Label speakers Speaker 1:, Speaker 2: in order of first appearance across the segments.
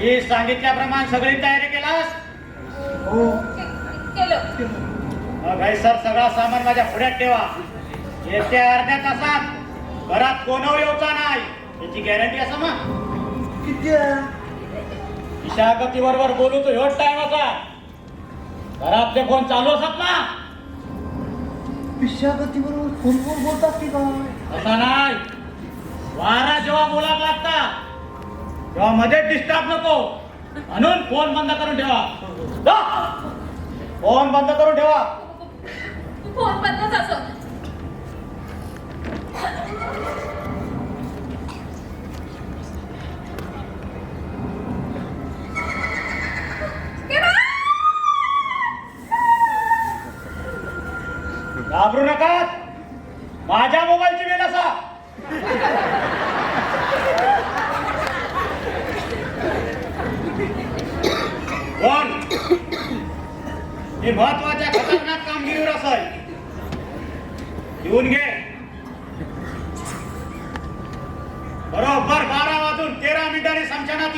Speaker 1: हे सांगितल्याप्रमाणे सगळी तयारी केलास?
Speaker 2: हो
Speaker 3: केलं.
Speaker 1: भाई सर सगळा सामान माझ्या पुढ्यात ठेवा. येत्या अर्ध्या तासात घरात कोणव येऊचा नाही याची गॅरंटी असा मग.
Speaker 2: किती
Speaker 1: विशाखती बरोबर बोलू तो ह्योच टाइम असा. घरातले फोन चालू असत ना.
Speaker 2: विशाखती बरोबर फोन बोलतात की काय?
Speaker 1: असा नाही. वारा जेव्हा बोलायला लागता तेव्हा मध्ये डिस्टर्ब नको म्हणून फोन बंद करून ठेवा. फोन बंद करून ठेवा.
Speaker 3: फोन बंदच असो.
Speaker 1: घाबरू नका. माझ्या मोबाईलची वेळ असा. कोण हे महत्वाच्या खतरनाक कामगिरीवर असाय. येऊन घे. बरोबर 12:13 समशानात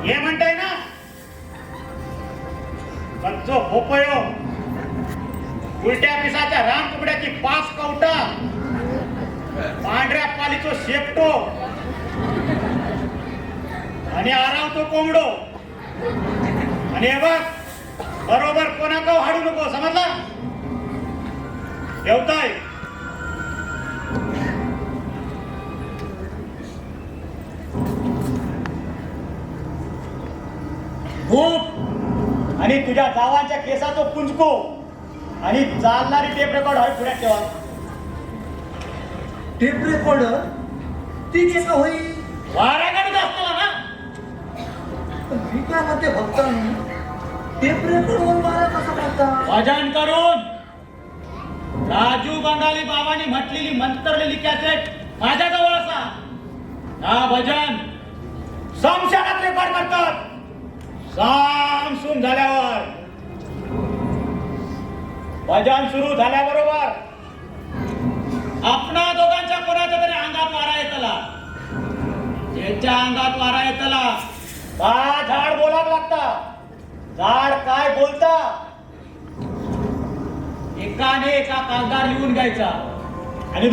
Speaker 1: ये म्हणताय ना. कच्चो भोपयो उलट्या पिसाच्या राम तुकड्याची 5 कवटा पांढऱ्या पालीचो शेपटो आणि आरावतो कोंबडो. आणि हे बघ बरोबर कोणाक हाडू नको समजला. ठेवताय. भूप आणि तुझ्या जावांच्या केसाचो पुंजको आणि चालणारी टेप रेकॉर्ड हय पुढ्यात ठेवा.
Speaker 2: टेप रेकॉर्डर ती केसा होई
Speaker 1: वाऱ्याकडे असतो ना.
Speaker 2: मी काय म्हणते भक्तांनी टेप रेकॉर्डवर मारा कसा करता?
Speaker 1: भजन करून राजू बंगाली बाबांनी म्हटलेली मंत्रलेली कॅसेट माझ्या जवळ असा. हा भजन समशानात रेकॉर्ड करतात. सामसूम झाल्यावर भजन सुरू झाल्याबरोबर आपणा दोघांच्या कोणाच्या तरी अंगात वारा येतला. ज्याच्या अंगात वारा येतला का झाड बोलावं लागता. झाड काय बोलता एकाने एका कागदार लिहून घ्यायचा आणि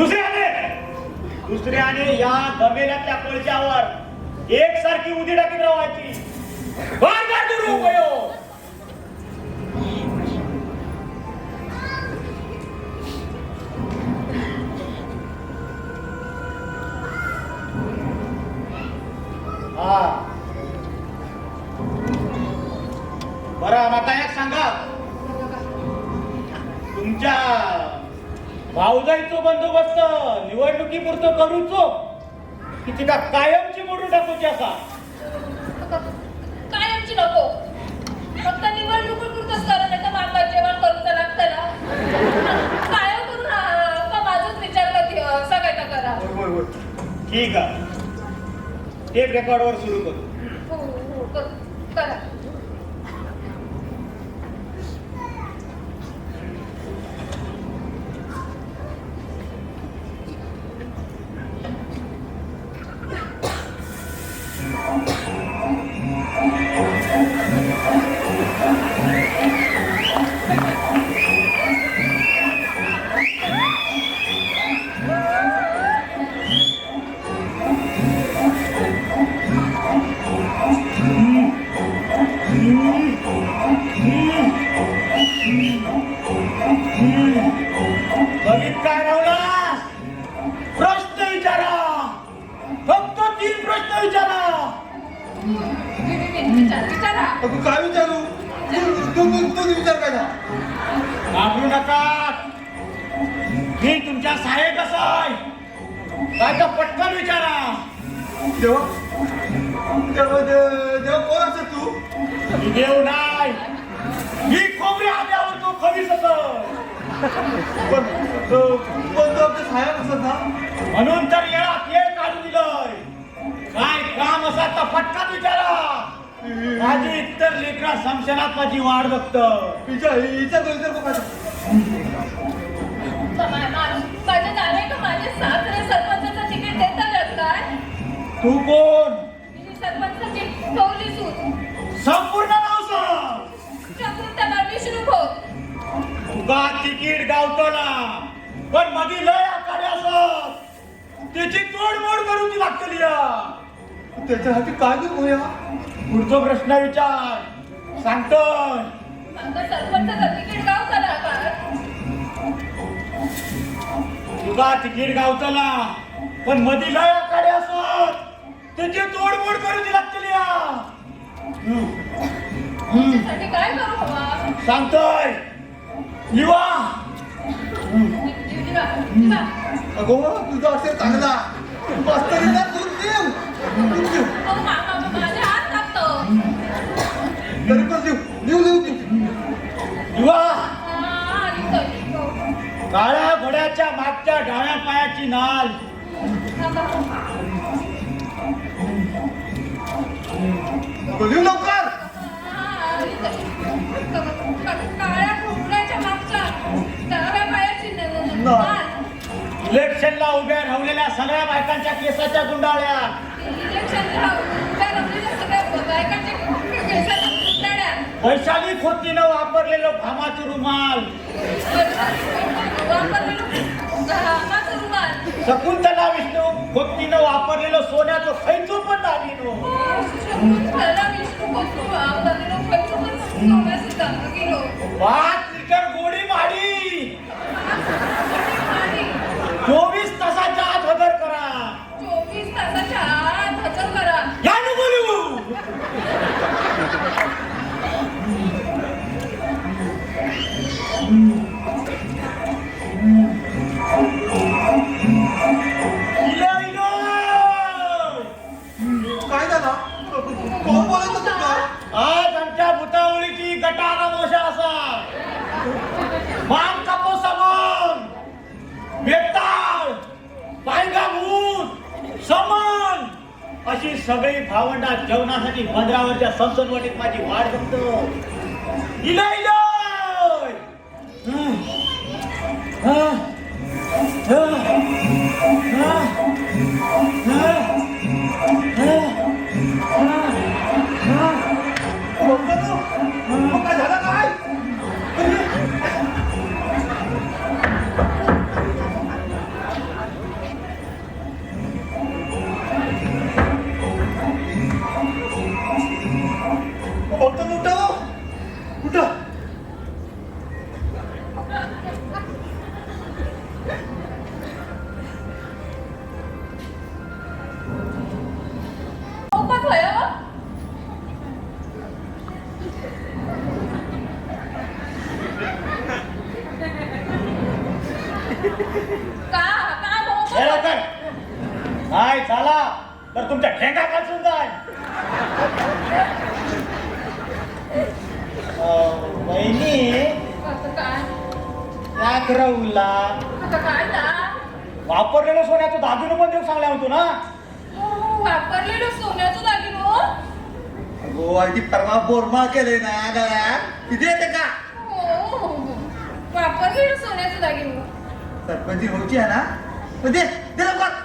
Speaker 1: दुसऱ्याने या गमेल्यातल्या कोळशावर एकसारखी उदी टाकीत राहायची. उपयोग बरं आता एक सांगा. तुमच्या भाऊजाईचो बंदोबस्त निवडणुकीपुरतं करूचो की तिला कायमची मोडून टाकूची असा?
Speaker 3: कायमची नको. फक्त निवडणुकीपुरतंच करा नाही तर मागं जेवण करून तर लागतं ना. कायम करून का माझंच विचारलं सगळ्याचा करा.
Speaker 1: ठीक आहे. टेप रेकॉर्डवर सुरू करू.
Speaker 3: हो करा.
Speaker 1: काय रावला प्रश्न विचारा. फक्त 3 प्रश्न विचारा.
Speaker 3: विचारा.
Speaker 2: काय विचारू? तू विचार काय ना.
Speaker 1: घाबरू नका. मी तुमच्या सहाय्यक असाय. काय तर पटकन विचारा.
Speaker 2: देवा कोण असेल तू?
Speaker 1: मी देव नाही. मी खोबरी आल्यावर तो खरीच असं.
Speaker 2: पण तो आपल्या सहाय्यक असत ना.
Speaker 1: म्हणून तर येळात येळ काढून दिलंय. काय काम असं तर पटकन विचारा. माझी इतर लेकरा समशनात माझी वाट बघत.
Speaker 2: हिच्या
Speaker 3: माझ्या जावे का माझे सासरे सरपंचाचं तिकीट देतात काय?
Speaker 1: तू कोण?
Speaker 3: सरपंच भोवली सूत.
Speaker 1: संपूर्ण नाव सांग.
Speaker 3: शकुंतला विष्णू भोग.
Speaker 1: तुका तिकीट गावतला पण मधी लय आकडे असत त्याची तोडमोड करूची लागतली.
Speaker 2: त्याच्यासाठी काय करूया?
Speaker 1: पुढचा प्रश्न विचार सांगतोय.
Speaker 3: आता सरपंचाचं तिकीट गावताला का?
Speaker 1: तुका तिकीट गावतला पण मधी लय आकडे असत त्याची तोडमोड करूची लागतली.
Speaker 3: त्याच्यासाठी काय करू हवा?
Speaker 1: सांगतोय. युवा
Speaker 3: दिवा.
Speaker 2: अगो तुझा असेल चांगला वास्तविकता दूध देऊ.
Speaker 3: अहो, माझे हात कापतो.
Speaker 2: तरी पण देऊ.
Speaker 1: युवा
Speaker 3: लिहितो.
Speaker 1: काळ्या घोड्याच्या मागच्या डाव्या पायाची नाल.
Speaker 2: देऊ लवकर.
Speaker 3: काळ्या कुंकड्याच्या मागच्या डाव्या पायाची नाल.
Speaker 1: इलेक्शनला उभ्या राहिलेल्या सगळ्या बायकांच्या केसाच्या गुंडाळ्या.
Speaker 3: इलेक्शनला उभ्या राहिलेल्या सगळ्या बायकांच्या केसाच्या गुंडाळ्या.
Speaker 1: वैशाली खोतीनं वापरलेलं घामाचं रुमाल.
Speaker 3: घामाचं रुमाल.
Speaker 1: शकुंतला विष्णू खोतीनं वापरलेलं सोन्याचं खैचो पण दागिनो.
Speaker 3: शकुंतला विष्णू भोग वापरलेलं खैचो पण सोन्याचं दागिनो.
Speaker 1: 5 लिटर गोडी माडी. 24 तासाच्या आत हजर करा.
Speaker 3: 24 तासाच्या आत हजर करा.
Speaker 1: या नु बोलू.
Speaker 2: काय झाला? कोण बोलत होतं का?
Speaker 1: आज आमच्या भुतावळीची गटारा मोशा असा मान कापो समन बेताळ पायगा भूत समन अशी सगळी भावंडा जेवणासाठी बंदरावरच्या संसदवाडीत माझी वाट बघतो. इलय इलय.
Speaker 2: मग काय झालं काय? बघतो कुठं?
Speaker 3: सोबत होय हो? का
Speaker 1: हे लवकर. नाही झाला तर तुमच्या ठेंगा खालसून जाय. वहिनी
Speaker 3: आता काय?
Speaker 1: या करवला
Speaker 3: आता काय ना?
Speaker 1: वापरलेलं सोन्याचं दागिनं पण देऊ सांगल्या होतो ना.
Speaker 3: वापरलेलं सोन्याचं दागिनो.
Speaker 2: अगो अगदी परवा बोरमा केले ना गळ्यात. किती येते का?
Speaker 3: हो. वापरलेलं सोन्याचं दागिनो.
Speaker 2: सरपंची होची आहे ना? मग दे लवकर.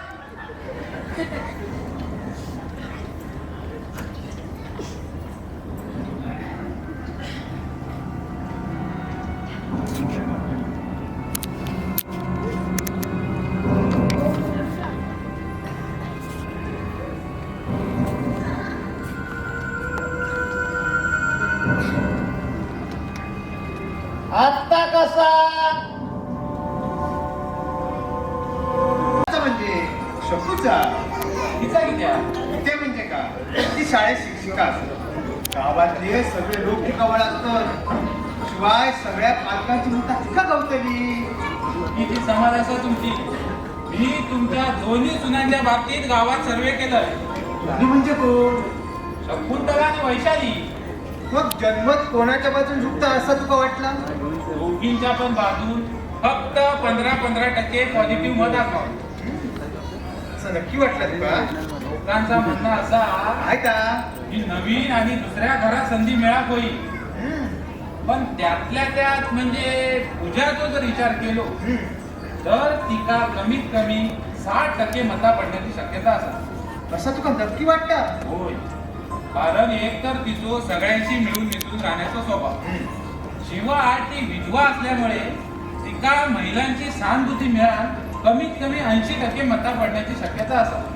Speaker 1: आता कसा
Speaker 4: म्हणजे शकूचा तिचा विद्या ते म्हणजे का ती शाळेत शिक्षिका असत. गावातले सगळे लोक तिका वळखतात. शिवाय सगळ्या पालकांची मुठा तिका गवतली.
Speaker 5: किती समाज असा तुमची. मी तुमच्या दोन्ही सुनांच्या बाबतीत गावात सर्वे केलं.
Speaker 4: दोन्ही म्हणजे कोण?
Speaker 5: शकुंतला आणि वैशाली
Speaker 4: मग जन्मत कोणाच्या बाजून झुकता असं तुका वाटला?
Speaker 5: दोघींच्या पण बाजून फक्त 15% पॉझिटिव्ह मत असणार.
Speaker 4: असं नक्की वाटलं तुका?
Speaker 5: लोकांचं म्हणणं असा
Speaker 4: आहे का?
Speaker 5: की नवीन आणि दुसऱ्या घरात संधी मिळाक होईल. पण त्यातल्या त्यात म्हणजे पूजाचा जर विचार केलो तर तिका कमीत कमी 60% मता पडण्याची शक्यता असा.
Speaker 4: असं तुका नक्की वाटतं?
Speaker 5: होय. कारण एक तर तिचो सगळ्यांशी मिळून मिसळून राहण्याचा स्वभाव, शिवाय ती विधवा असल्यामुळे तिका महिलांची सहानुभूती मिळाल कमीत कमी 80% मता पडण्याची शक्यता असा.